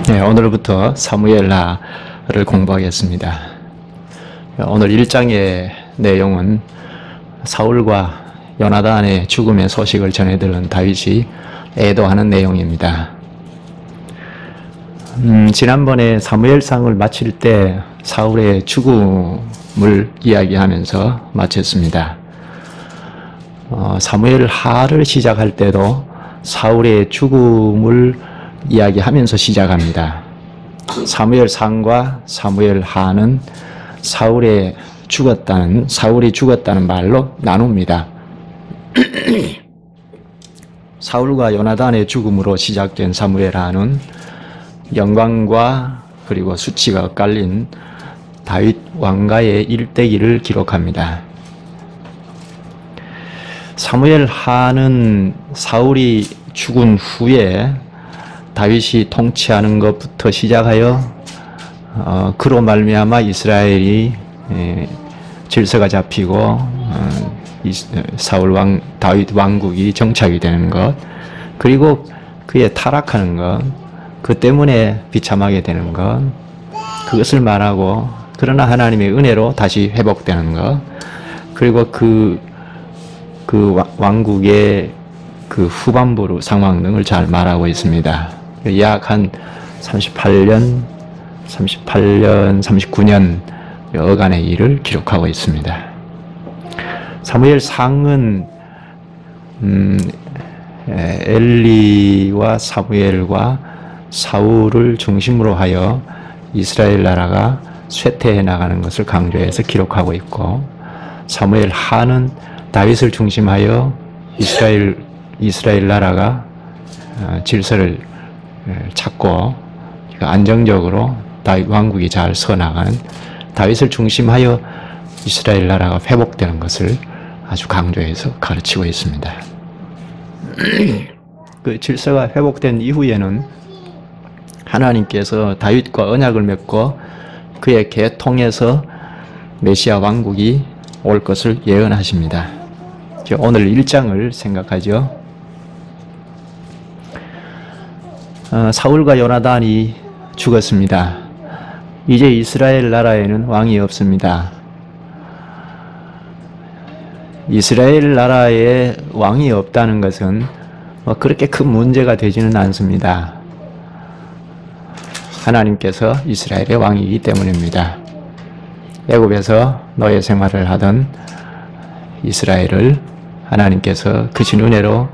네, 오늘부터 사무엘하를 공부하겠습니다. 오늘 1장의 내용은 사울과 요나단의 죽음의 소식을 전해들은 다윗이 애도하는 내용입니다. 지난번에 사무엘상을 마칠 때 사울의 죽음을 이야기하면서 마쳤습니다. 사무엘하를 시작할 때도 사울의 죽음을 이야기하면서 시작합니다. 사무엘상과 사무엘하는 사울이 죽었다는 말로 나눕니다. 사울과 요나단의 죽음으로 시작된 사무엘하는 영광과 그리고 수치가 엇갈린 다윗 왕가의 일대기를 기록합니다. 사무엘하는 사울이 죽은 후에 다윗이 통치하는 것부터 시작하여 그로 말미암아 이스라엘이 질서가 잡히고 다윗 왕국이 정착이 되는 것, 그리고 그의 타락하는 것, 그 때문에 비참하게 되는 것, 그것을 말하고, 그러나 하나님의 은혜로 다시 회복되는 것, 그리고 그 왕국의 그 후반부 상황 등을 잘 말하고 있습니다. 약 한 38년, 39년 여간의 일을 기록하고 있습니다. 사무엘상은 엘리와 사무엘과 사울을 중심으로 하여 이스라엘 나라가 쇠퇴해 나가는 것을 강조해서 기록하고 있고, 사무엘하는 다윗을 중심하여 이스라엘 나라가 질서를 찾고 안정적으로 다윗 왕국이 잘 서나가는, 다윗을 중심하여 이스라엘 나라가 회복되는 것을 아주 강조해서 가르치고 있습니다. 그 질서가 회복된 이후에는 하나님께서 다윗과 언약을 맺고 그의 계통에서 메시아 왕국이 올 것을 예언하십니다. 오늘 1장을 생각하죠. 사울과 요나단이 죽었습니다. 이제 이스라엘 나라에는 왕이 없습니다. 이스라엘 나라에 왕이 없다는 것은 그렇게 큰 문제가 되지는 않습니다. 하나님께서 이스라엘의 왕이기 때문입니다. 애굽에서 노예 생활을 하던 이스라엘을 하나님께서 크신 은혜로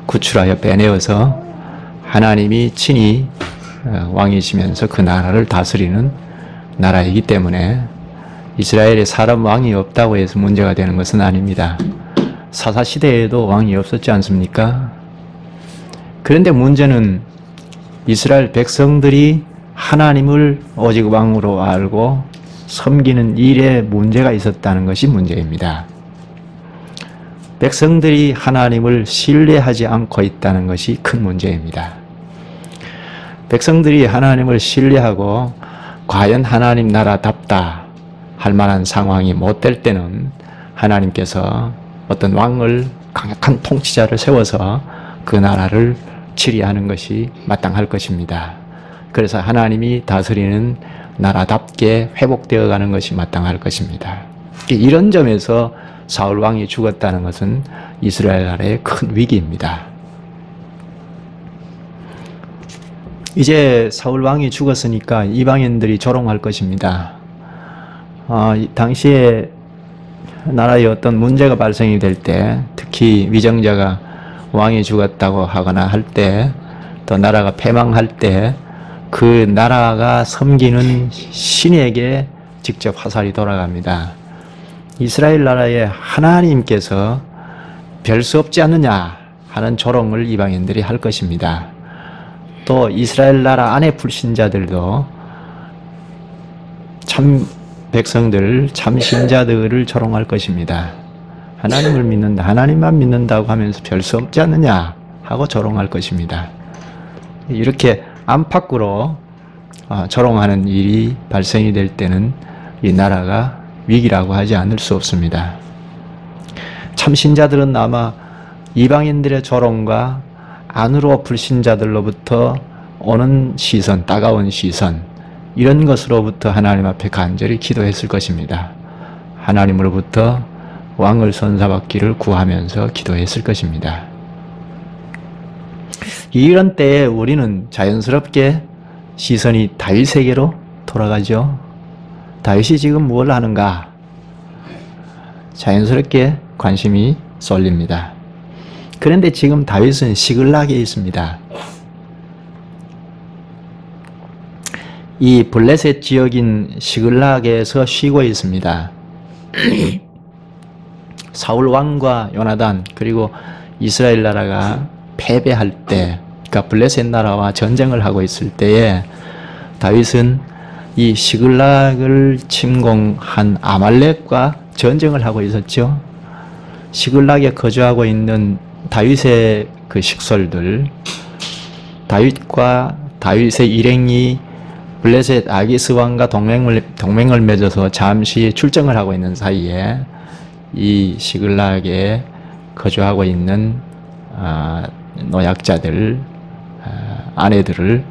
구출하여 빼내어서 하나님이 친히 왕이시면서 그 나라를 다스리는 나라이기 때문에 이스라엘에 사람 왕이 없다고 해서 문제가 되는 것은 아닙니다. 사사시대에도 왕이 없었지 않습니까? 그런데 문제는 이스라엘 백성들이 하나님을 오직 왕으로 알고 섬기는 일에 문제가 있었다는 것이 문제입니다. 백성들이 하나님을 신뢰하지 않고 있다는 것이 큰 문제입니다. 백성들이 하나님을 신뢰하고 과연 하나님 나라답다 할 만한 상황이 못 될 때는 하나님께서 어떤 왕을, 강력한 통치자를 세워서 그 나라를 치리하는 것이 마땅할 것입니다. 그래서 하나님이 다스리는 나라답게 회복되어 가는 것이 마땅할 것입니다. 이런 점에서 사울 왕이 죽었다는 것은 이스라엘 나라의 큰 위기입니다. 이제 사울 왕이 죽었으니까 이방인들이 조롱할 것입니다. 당시에 나라에 어떤 문제가 발생이 될 때, 특히 위정자가 왕이 죽었다고 하거나 할 때, 또 나라가 패망할 때 그 나라가 섬기는 신에게 직접 화살이 돌아갑니다. 이스라엘 나라에 하나님께서 별 수 없지 않느냐 하는 조롱을 이방인들이 할 것입니다. 또 이스라엘 나라 안의 불신자들도 참 백성들, 참 신자들을 조롱할 것입니다. 하나님을 믿는다, 하나님만 믿는다고 하면서 별 수 없지 않느냐 하고 조롱할 것입니다. 이렇게 안팎으로 조롱하는 일이 발생이 될 때는 이 나라가 위기라고 하지 않을 수 없습니다. 참신자들은 아마 이방인들의 조롱과 안으로 불신자들로부터 오는 시선, 따가운 시선, 이런 것으로부터 하나님 앞에 간절히 기도했을 것입니다. 하나님으로부터 왕을 선사받기를 구하면서 기도했을 것입니다. 이런 때에 우리는 자연스럽게 시선이 다윗에게로 돌아가죠. 다윗이 지금 뭘 하는가? 자연스럽게 관심이 쏠립니다. 그런데 지금 다윗은 시글락에 있습니다. 이 블레셋 지역인 시글락에서 쉬고 있습니다. 사울 왕과 요나단 그리고 이스라엘 나라가 패배할 때, 그러니까 블레셋 나라와 전쟁을 하고 있을 때에 다윗은 이 시글락을 침공한 아말렉과 전쟁을 하고 있었죠. 시글락에 거주하고 있는 다윗의 그 식솔들, 다윗과 다윗의 일행이 블레셋 아기스 왕과 동맹을 맺어서 잠시 출정을 하고 있는 사이에 이 시글락에 거주하고 있는 노약자들, 아내들을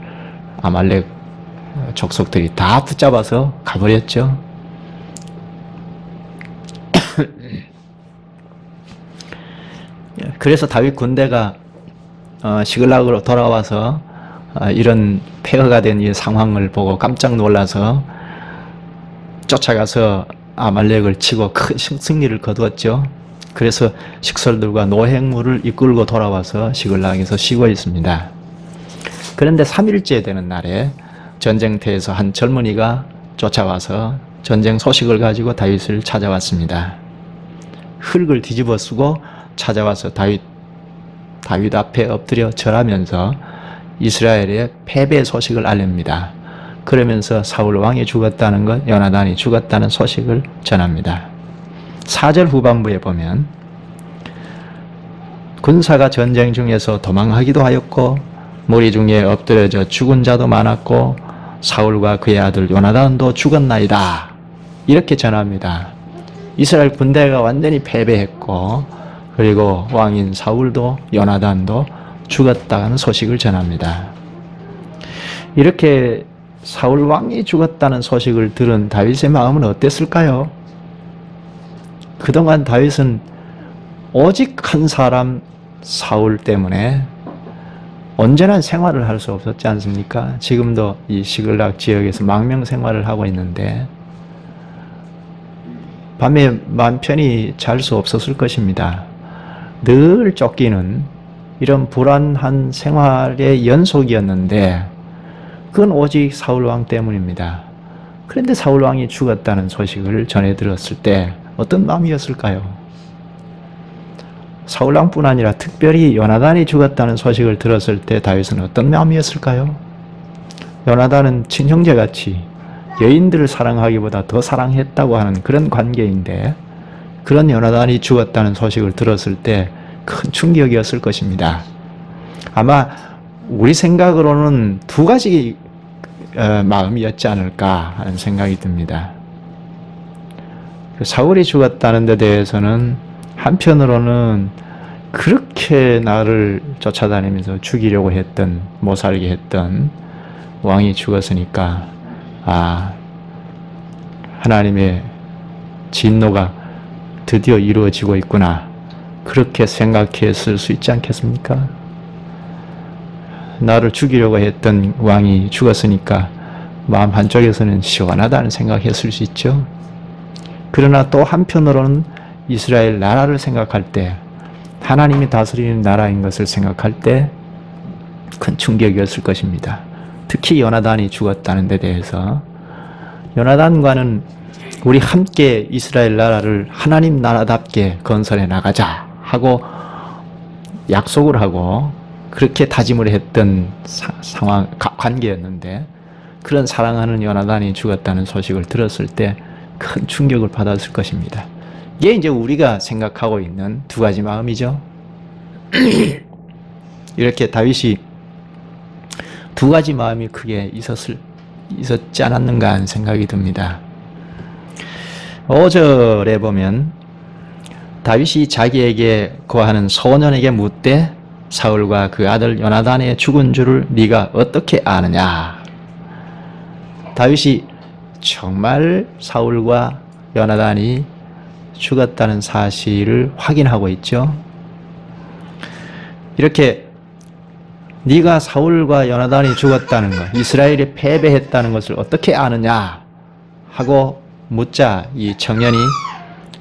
아말렉 족속들이 다 붙잡아서 가버렸죠. 그래서 다윗 군대가 시글락으로 돌아와서 이런 폐허가 된 이 상황을 보고 깜짝 놀라서 쫓아가서 아말렉을 치고 큰 승리를 거두었죠. 그래서 식솔들과 노획물을 이끌고 돌아와서 시글락에서 쉬고 있습니다. 그런데 3일째 되는 날에 전쟁터에서 한 젊은이가 쫓아와서 전쟁 소식을 가지고 다윗을 찾아왔습니다. 흙을 뒤집어 쓰고 찾아와서 다윗 앞에 엎드려 절하면서 이스라엘의 패배 소식을 알립니다. 그러면서 사울 왕이 죽었다는 것, 요나단이 죽었다는 소식을 전합니다. 4절 후반부에 보면 군사가 전쟁 중에서 도망하기도 하였고 무리 중에 엎드려져 죽은 자도 많았고 사울과 그의 아들 요나단도 죽었나이다. 이렇게 전합니다. 이스라엘 군대가 완전히 패배했고 그리고 왕인 사울도 요나단도 죽었다는 소식을 전합니다. 이렇게 사울 왕이 죽었다는 소식을 들은 다윗의 마음은 어땠을까요? 그동안 다윗은 오직 한 사람 사울 때문에 온전한 생활을 할 수 없었지 않습니까? 지금도 이 시글락 지역에서 망명 생활을 하고 있는데 밤에 마음 편히 잘 수 없었을 것입니다. 늘 쫓기는 이런 불안한 생활의 연속이었는데 그건 오직 사울왕 때문입니다. 그런데 사울왕이 죽었다는 소식을 전해 들었을 때 어떤 마음이었을까요? 사울왕뿐 아니라 특별히 요나단이 죽었다는 소식을 들었을 때 다윗은 어떤 마음이었을까요? 요나단은 친형제같이 여인들을 사랑하기보다 더 사랑했다고 하는 그런 관계인데 그런 요나단이 죽었다는 소식을 들었을 때 큰 충격이었을 것입니다. 아마 우리 생각으로는 두 가지 마음이었지 않을까 하는 생각이 듭니다. 사울이 죽었다는 데 대해서는 한편으로는 그렇게 나를 쫓아다니면서 죽이려고 했던, 못 살게 했던 왕이 죽었으니까 하나님의 진노가 드디어 이루어지고 있구나, 그렇게 생각했을 수 있지 않겠습니까? 나를 죽이려고 했던 왕이 죽었으니까 마음 한쪽에서는 시원하다는 생각했을 수 있죠. 그러나 또 한편으로는 이스라엘 나라를 생각할 때, 하나님이 다스리는 나라인 것을 생각할 때 큰 충격이었을 것입니다. 특히 요나단이 죽었다는 데 대해서 요나단과는 우리 함께 이스라엘 나라를 하나님 나라답게 건설해 나가자 하고 약속을 하고 그렇게 다짐을 했던 상황, 관계였는데 그런 사랑하는 요나단이 죽었다는 소식을 들었을 때 큰 충격을 받았을 것입니다. 이게 이제 우리가 생각하고 있는 두 가지 마음이죠. 이렇게 다윗이 두 가지 마음이 크게 있었지 않았는가 하는 생각이 듭니다. 5절에 보면 다윗이 자기에게 거하는 소년에게 묻되 사울과 그 아들 요나단의 죽은 줄을 네가 어떻게 아느냐? 다윗이 정말 사울과 요나단이 죽었다는 사실을 확인하고 있죠. 이렇게 네가 사울과 요나단이 죽었다는 것, 이스라엘이 패배했다는 것을 어떻게 아느냐 하고 묻자 이 청년이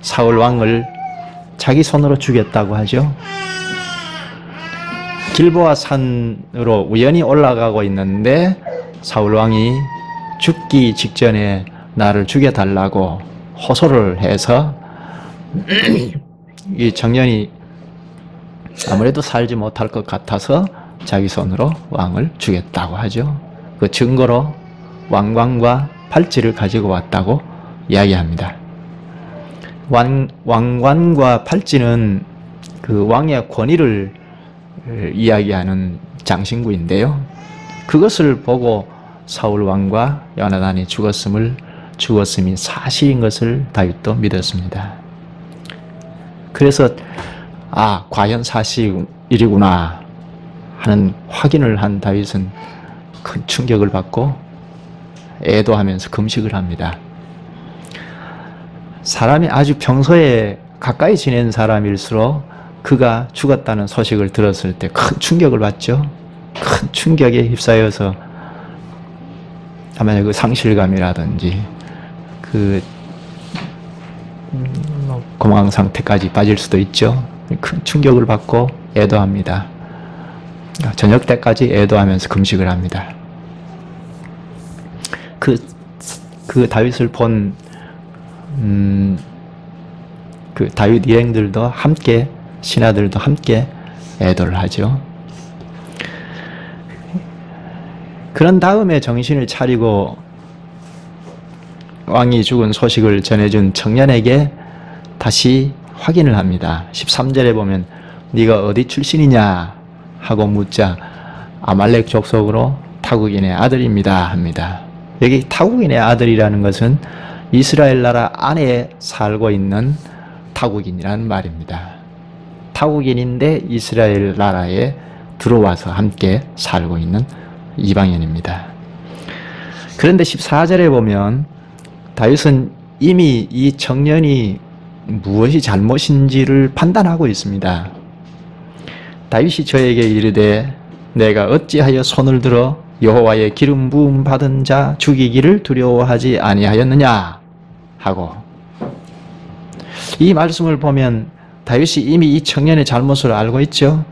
사울 왕을 자기 손으로 죽였다고 하죠. 길보아 산으로 우연히 올라가고 있는데 사울 왕이 죽기 직전에 나를 죽여달라고 호소를 해서 이 청년이 아무래도 살지 못할 것 같아서 자기 손으로 왕을 죽였다고 하죠. 그 증거로 왕관과 팔찌를 가지고 왔다고 이야기합니다. 왕관과 팔찌는 그 왕의 권위를 이야기하는 장신구인데요. 그것을 보고 사울 왕과 요나단이 죽었음이 사실인 것을 다윗도 믿었습니다. 그래서 과연 사실이구나 하는 확인을 한 다윗은 큰 충격을 받고 애도하면서 금식을 합니다. 사람이 아주 평소에 가까이 지낸 사람일수록 그가 죽었다는 소식을 들었을 때 큰 충격을 받죠. 큰 충격에 휩싸여서 아마 그 상실감이라든지 공황 상태까지 빠질 수도 있죠. 큰 충격을 받고 애도합니다. 저녁 때까지 애도하면서 금식을 합니다. 그 다윗을 본 그 다윗 일행들도 함께, 신하들도 함께 애도를 하죠. 그런 다음에 정신을 차리고 왕이 죽은 소식을 전해준 청년에게 다시 확인을 합니다. 13절에 보면 네가 어디 출신이냐 하고 묻자 아말렉 족속으로 타국인의 아들입니다 합니다. 여기 타국인의 아들이라는 것은 이스라엘 나라 안에 살고 있는 타국인이라는 말입니다. 타국인인데 이스라엘 나라에 들어와서 함께 살고 있는 이방인입니다. 그런데 14절에 보면 다윗은 이미 이 청년이 무엇이 잘못인지를 판단하고 있습니다. 다윗이 저에게 이르되 내가 어찌하여 손을 들어 여호와의 기름 부음 받은 자 죽이기를 두려워하지 아니하였느냐 하고, 이 말씀을 보면 다윗이 이미 이 청년의 잘못을 알고 있죠.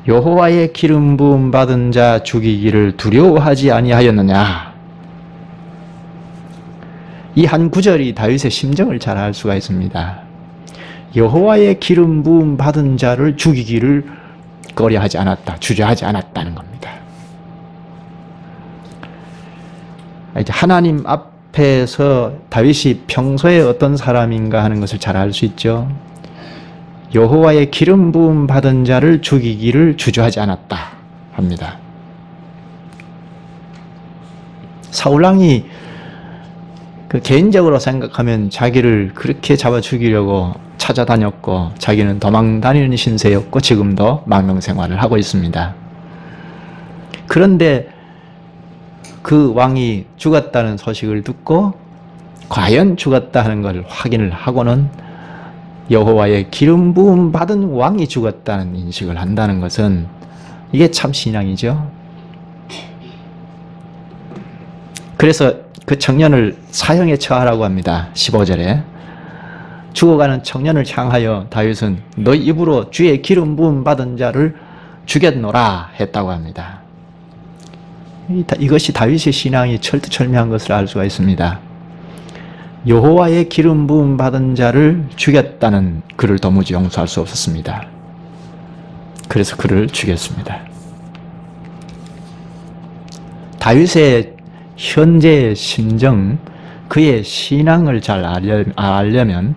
여호와의 기름 부음 받은 자 죽이기를 두려워하지 아니하였느냐. 이 한 구절이 다윗의 심정을 잘 알 수가 있습니다. 여호와의 기름 부음 받은 자를 죽이기를 꺼려하지 않았다, 주저하지 않았다는 겁니다. 이제 하나님 앞에서 다윗이 평소에 어떤 사람인가 하는 것을 잘 알 수 있죠. 여호와의 기름 부음 받은 자를 죽이기를 주저하지 않았다 합니다. 사울왕이 개인적으로 생각하면 자기를 그렇게 잡아 죽이려고 찾아다녔고 자기는 도망 다니는 신세였고 지금도 망명생활을 하고 있습니다. 그런데 그 왕이 죽었다는 소식을 듣고 과연 죽었다 하는 걸 확인을 하고는 여호와의 기름 부음 받은 왕이 죽었다는 인식을 한다는 것은 이게 참 신앙이죠. 그래서 그 청년을 사형에 처하라고 합니다. 15절에 죽어가는 청년을 향하여 다윗은 너 입으로 주의 기름 부음 받은 자를 죽였노라 했다고 합니다. 이것이 다윗의 신앙이 철두철미한 것을 알 수가 있습니다. 여호와의 기름 부음 받은 자를 죽였다는 그를 도무지 용서할 수 없었습니다. 그래서 그를 죽였습니다. 다윗의 현재의 심정, 그의 신앙을 잘 알려면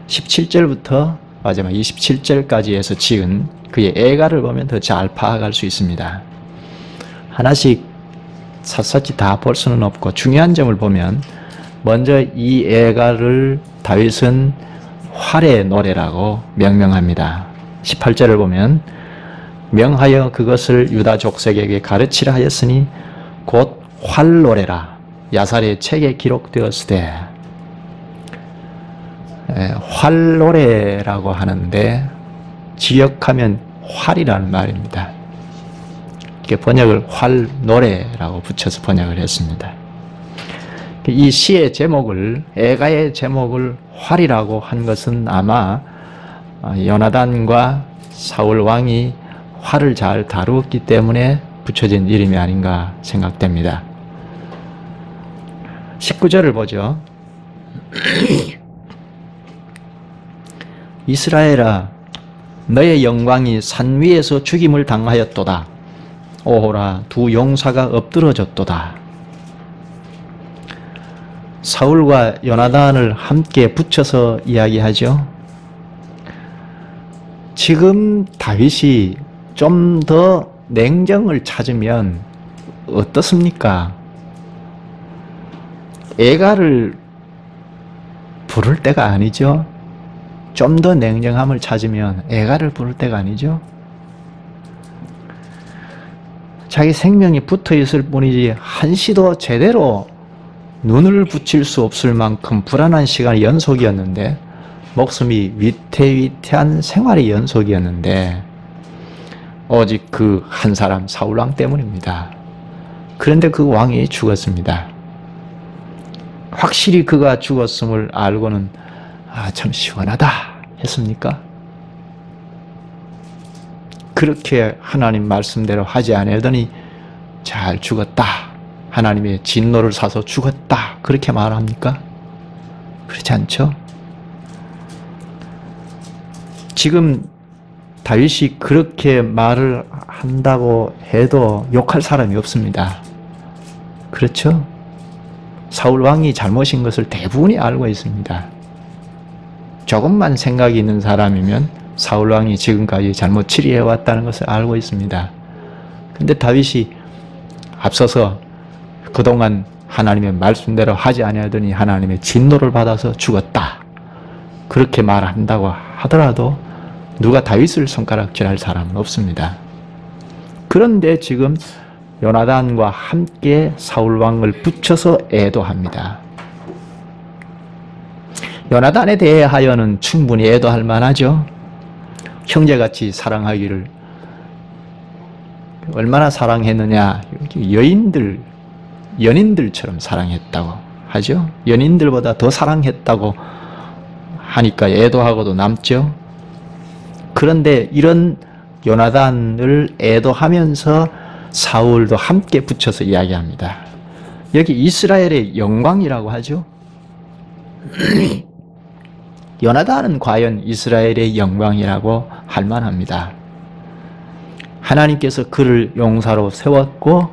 17절부터 마지막 27절까지 해서 지은 그의 애가를 보면 더 잘 파악할 수 있습니다. 하나씩 샅샅이 다 볼 수는 없고 중요한 점을 보면 먼저 이 애가를 다윗은 활의 노래라고 명명합니다. 18절을 보면 명하여 그것을 유다 족속에게 가르치라 하였으니 곧 활노래라. 야살의 책에 기록되었으되, 활노래라고 하는데 지역하면 활이라는 말입니다. 이렇게 번역을 활노래라고 붙여서 번역을 했습니다. 이 시의 제목을, 애가의 제목을 활이라고 한 것은 아마 요나단과 사울 왕이 활을 잘 다루었기 때문에 붙여진 이름이 아닌가 생각됩니다. 19절을 보죠. 이스라엘아, 너의 영광이 산 위에서 죽임을 당하였도다. 오호라, 두 용사가 엎드러졌도다. 사울과 요나단을 함께 붙여서 이야기하죠. 지금 다윗이 좀 더 냉정을 찾으면 어떻습니까? 애가를 부를 때가 아니죠. 좀 더 냉정함을 찾으면 애가를 부를 때가 아니죠. 자기 생명이 붙어 있을 뿐이지 한시도 제대로 눈을 붙일 수 없을 만큼 불안한 시간이 연속이었는데, 목숨이 위태위태한 생활의 연속이었는데, 오직 그 한 사람 사울왕 때문입니다. 그런데 그 왕이 죽었습니다. 확실히 그가 죽었음을 알고는 참 시원하다 했습니까? 그렇게 하나님 말씀대로 하지 않으더니 잘 죽었다, 하나님의 진노를 사서 죽었다, 그렇게 말합니까? 그렇지 않죠? 지금 다윗이 그렇게 말을 한다고 해도 욕할 사람이 없습니다. 그렇죠? 사울 왕이 잘못인 것을 대부분이 알고 있습니다. 조금만 생각이 있는 사람이면 사울 왕이 지금까지 잘못 치리해왔다는 것을 알고 있습니다. 근데 다윗이 앞서서 그동안 하나님의 말씀대로 하지 아니하더니 하나님의 진노를 받아서 죽었다, 그렇게 말한다고 하더라도 누가 다윗을 손가락질할 사람은 없습니다. 그런데 지금 요나단과 함께 사울왕을 붙여서 애도합니다. 요나단에 대하여는 충분히 애도할 만하죠. 형제같이 사랑하기를 얼마나 사랑했느냐, 연인들처럼 사랑했다고 하죠. 연인들보다 더 사랑했다고 하니까 애도하고도 남죠. 그런데 이런 요나단을 애도하면서 사울도 함께 붙여서 이야기합니다. 여기 이스라엘의 영광이라고 하죠. 요나단은 과연 이스라엘의 영광이라고 할 만합니다. 하나님께서 그를 용사로 세웠고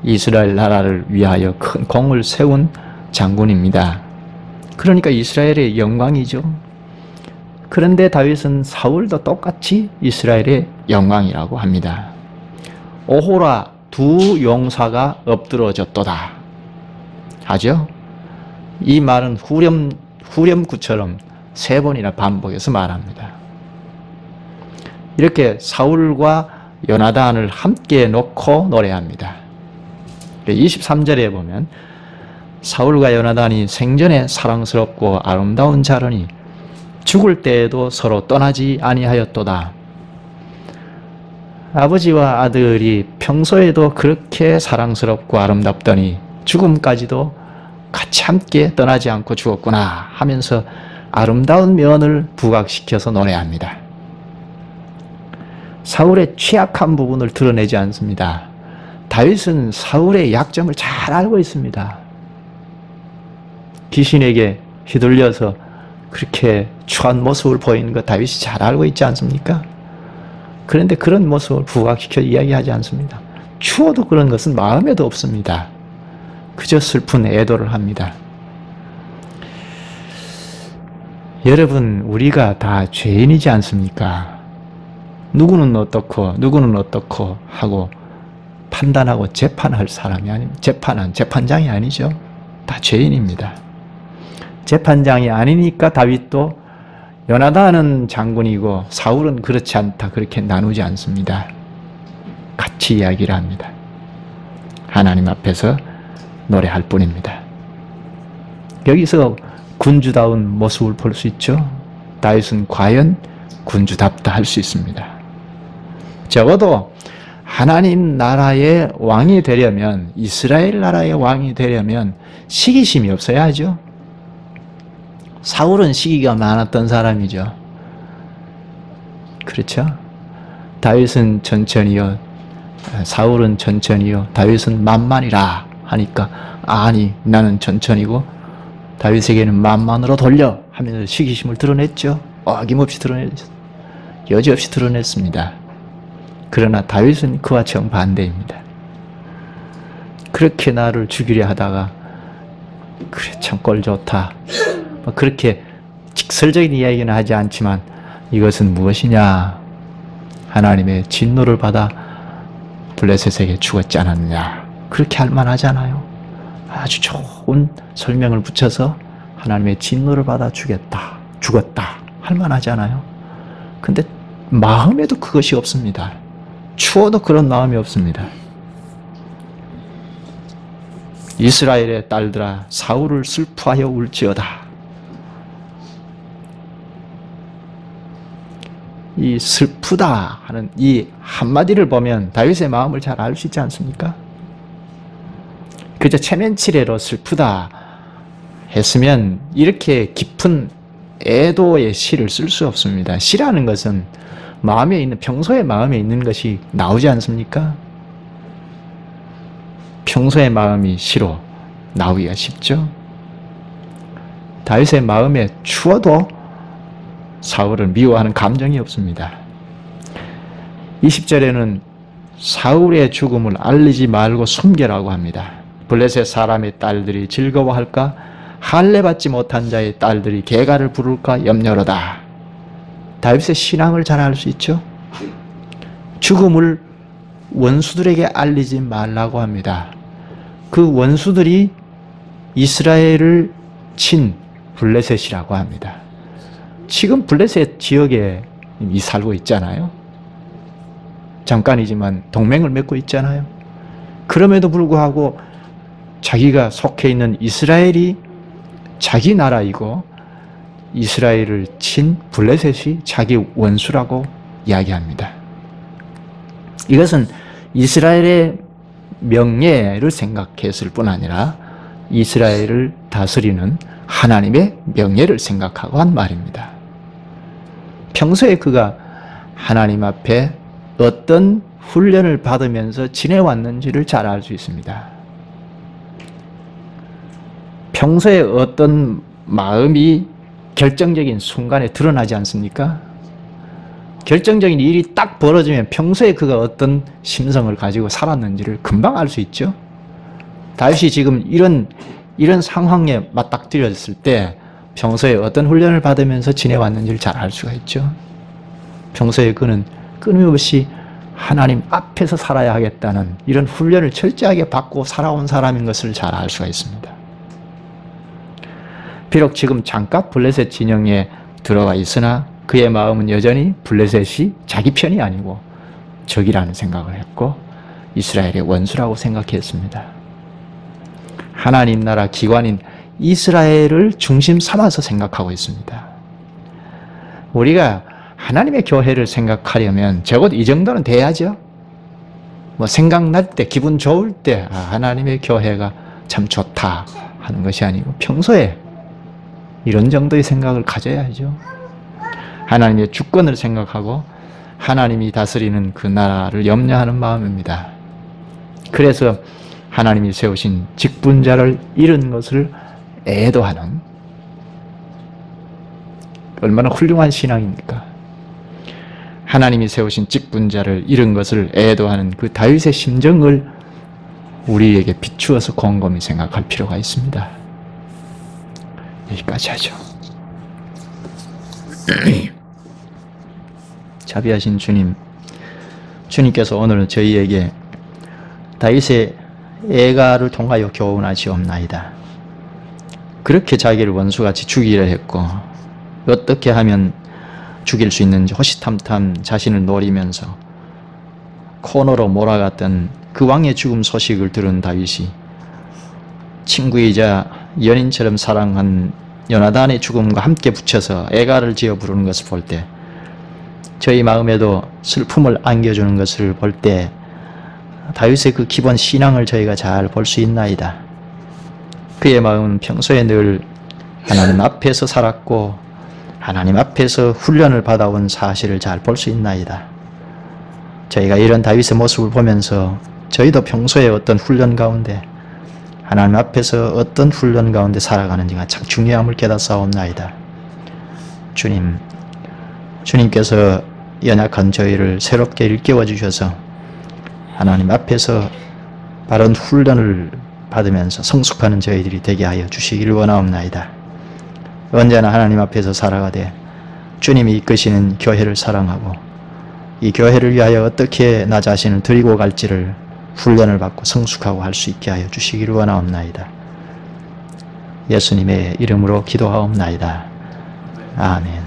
이스라엘 나라를 위하여 큰 공을 세운 장군입니다. 그러니까 이스라엘의 영광이죠. 그런데 다윗은 사울도 똑같이 이스라엘의 영광이라고 합니다. 오호라, 두 용사가 엎드러졌도다 하죠. 이 말은 후렴구처럼 세 번이나 반복해서 말합니다. 이렇게 사울과 요나단을 함께 놓고 노래합니다. 23절에 보면 사울과 요나단이 생전에 사랑스럽고 아름다운 자로니 죽을 때에도 서로 떠나지 아니하였도다. 아버지와 아들이 평소에도 그렇게 사랑스럽고 아름답더니 죽음까지도 같이 함께 떠나지 않고 죽었구나 하면서 아름다운 면을 부각시켜서 노래합니다. 사울의 취약한 부분을 드러내지 않습니다. 다윗은 사울의 약점을 잘 알고 있습니다. 귀신에게 휘둘려서 그렇게 추한 모습을 보이는 거 다윗이 잘 알고 있지 않습니까? 그런데 그런 모습을 부각시켜 이야기하지 않습니다. 추워도 그런 것은 마음에도 없습니다. 그저 슬픈 애도를 합니다. 여러분, 우리가 다 죄인이지 않습니까? 누구는 어떻고 누구는 어떻고 하고 판단하고 재판할 사람이 아닙니다. 재판장이 아니죠. 다 죄인입니다. 재판장이 아니니까 다윗도 요나단은 장군이고 사울은 그렇지 않다, 그렇게 나누지 않습니다. 같이 이야기를 합니다. 하나님 앞에서 노래할 뿐입니다. 여기서 군주다운 모습을 볼 수 있죠. 다윗은 과연 군주답다 할 수 있습니다. 적어도 하나님 나라의 왕이 되려면, 이스라엘 나라의 왕이 되려면 시기심이 없어야 하죠. 사울은 시기가 많았던 사람이죠. 그렇죠? 다윗은 천천히요, 사울은 천천히요, 다윗은 만만이라 하니까 아니 나는 천천히고 다윗에게는 만만으로 돌려 하면서 시기심을 드러냈죠. 어김없이 드러냈죠. 여지없이 드러냈습니다. 그러나 다윗은 그와 정반대입니다. 그렇게 나를 죽이려 하다가 그래 참 꼴 좋다, 그렇게 직설적인 이야기는 하지 않지만 이것은 무엇이냐, 하나님의 진노를 받아 블레셋에게 죽었지 않았느냐, 그렇게 할 만하잖아요. 아주 좋은 설명을 붙여서 하나님의 진노를 받아 죽었다 할 만하잖아요. 근데 마음에도 그것이 없습니다. 추워도 그런 마음이 없습니다. 이스라엘의 딸들아 사울을 슬퍼하여 울지어다. 이 슬프다 하는 이 한마디를 보면 다윗의 마음을 잘 알 수 있지 않습니까? 그저 체면치레로 슬프다 했으면 이렇게 깊은 애도의 시를 쓸 수 없습니다. 시라는 것은 마음에 있는, 평소에 마음에 있는 것이 나오지 않습니까? 평소의 마음이 시로 나오기가 쉽죠. 다윗의 마음에 추워도 사울을 미워하는 감정이 없습니다. 20절에는 사울의 죽음을 알리지 말고 숨겨라고 합니다. 블레셋 사람의 딸들이 즐거워할까? 할례받지 못한 자의 딸들이 개가를 부를까 염려로다. 다윗의 신앙을 잘 알 수 있죠. 죽음을 원수들에게 알리지 말라고 합니다. 그 원수들이 이스라엘을 친 블레셋이라고 합니다. 지금 블레셋 지역에 이미 살고 있잖아요. 잠깐이지만 동맹을 맺고 있잖아요. 그럼에도 불구하고 자기가 속해 있는 이스라엘이 자기 나라이고 이스라엘을 친 블레셋이 자기 원수라고 이야기합니다. 이것은 이스라엘의 명예를 생각했을 뿐 아니라 이스라엘을 다스리는 하나님의 명예를 생각하고 한 말입니다. 평소에 그가 하나님 앞에 어떤 훈련을 받으면서 지내왔는지를 잘 알 수 있습니다. 평소에 어떤 마음이 결정적인 순간에 드러나지 않습니까? 결정적인 일이 딱 벌어지면 평소에 그가 어떤 심성을 가지고 살았는지를 금방 알 수 있죠. 다윗이 지금 이런 상황에 맞닥뜨렸을 때 평소에 어떤 훈련을 받으면서 지내왔는지를 잘 알 수가 있죠. 평소에 그는 끊임없이 하나님 앞에서 살아야 하겠다는 이런 훈련을 철저하게 받고 살아온 사람인 것을 잘 알 수가 있습니다. 비록 지금 잠깐 블레셋 진영에 들어가 있으나 그의 마음은 여전히 블레셋이 자기 편이 아니고 적이라는 생각을 했고 이스라엘의 원수라고 생각했습니다. 하나님 나라 기관인 이스라엘을 중심 삼아서 생각하고 있습니다. 우리가 하나님의 교회를 생각하려면 적어도 이 정도는 돼야죠. 뭐 생각날 때, 기분 좋을 때 하나님의 교회가 참 좋다 하는 것이 아니고 평소에 이런 정도의 생각을 가져야죠. 하나님의 주권을 생각하고 하나님이 다스리는 그 나라를 염려하는 마음입니다. 그래서 하나님이 세우신 직분자를 잃은 것을 애도하는, 얼마나 훌륭한 신앙입니까? 하나님이 세우신 직분자를 잃은 것을 애도하는 그 다윗의 심정을 우리에게 비추어서 곰곰이 생각할 필요가 있습니다. 여기까지 하죠. 자비하신 주님, 주님께서 오늘 저희에게 다윗의 애가를 통하여 교훈하시옵나이다. 그렇게 자기를 원수같이 죽이려 했고 어떻게 하면 죽일 수 있는지 호시탐탐 자신을 노리면서 코너로 몰아갔던 그 왕의 죽음 소식을 들은 다윗이 친구이자 연인처럼 사랑한 요나단의 죽음과 함께 붙여서 애가를 지어 부르는 것을 볼 때, 저희 마음에도 슬픔을 안겨주는 것을 볼 때 다윗의 그 기본 신앙을 저희가 잘 볼 수 있나이다. 그의 마음은 평소에 늘 하나님 앞에서 살았고 하나님 앞에서 훈련을 받아온 사실을 잘 볼 수 있나이다. 저희가 이런 다윗의 모습을 보면서 저희도 평소에 어떤 훈련 가운데, 하나님 앞에서 어떤 훈련 가운데 살아가는지가 참 중요함을 깨닫사옵나이다. 주님께서 연약한 저희를 새롭게 일깨워 주셔서 하나님 앞에서 바른 훈련을 받으면서 성숙하는 저희들이 되게 하여 주시기를 원하옵나이다. 언제나 하나님 앞에서 살아가되 주님이 이끄시는 교회를 사랑하고 이 교회를 위하여 어떻게 나 자신을 드리고 갈지를 훈련을 받고 성숙하고 할 수 있게 하여 주시기를 원하옵나이다. 예수님의 이름으로 기도하옵나이다. 아멘.